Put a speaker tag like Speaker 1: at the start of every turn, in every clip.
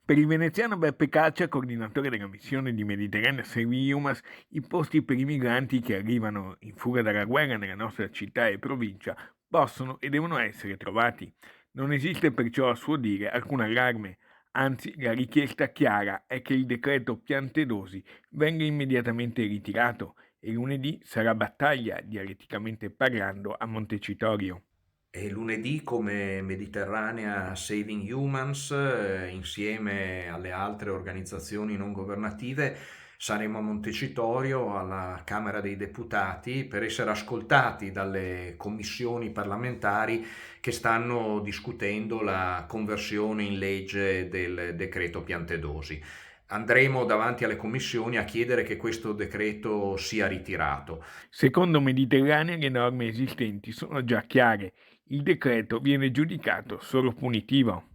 Speaker 1: Per il veneziano Beppe Caccia, coordinatore della missione di Mediterranea Serviumas, i posti per i migranti che arrivano in fuga dalla guerra nella nostra città e provincia possono e devono essere trovati. Non esiste perciò a suo dire alcun allarme, anzi la richiesta chiara è che il decreto Piantedosi venga immediatamente ritirato e lunedì sarà battaglia, dialetticamente parlando, a Montecitorio.
Speaker 2: E lunedì come Mediterranea Saving Humans, insieme alle altre organizzazioni non governative, saremo a Montecitorio alla Camera dei Deputati per essere ascoltati dalle commissioni parlamentari che stanno discutendo la conversione in legge del decreto Piantedosi. Andremo davanti alle commissioni a chiedere che questo decreto sia ritirato.
Speaker 1: Secondo Mediterranea le norme esistenti sono già chiare, il decreto viene giudicato solo punitivo.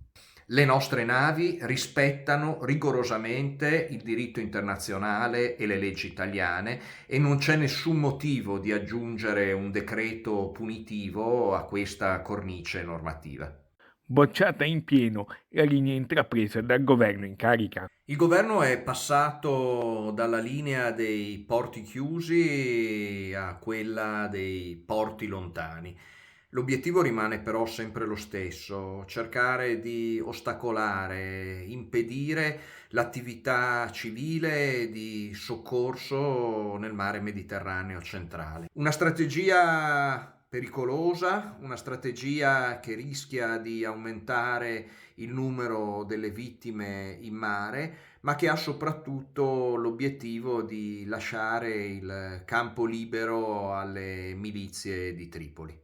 Speaker 2: Le nostre navi rispettano rigorosamente il diritto internazionale e le leggi italiane e non c'è nessun motivo di aggiungere un decreto punitivo a questa cornice normativa.
Speaker 1: Bocciata in pieno la linea intrapresa dal governo in carica.
Speaker 2: Il governo è passato dalla linea dei porti chiusi a quella dei porti lontani. L'obiettivo rimane però sempre lo stesso, cercare di ostacolare, impedire l'attività civile di soccorso nel mare Mediterraneo centrale. Una strategia pericolosa, una strategia che rischia di aumentare il numero delle vittime in mare, ma che ha soprattutto l'obiettivo di lasciare il campo libero alle milizie di Tripoli.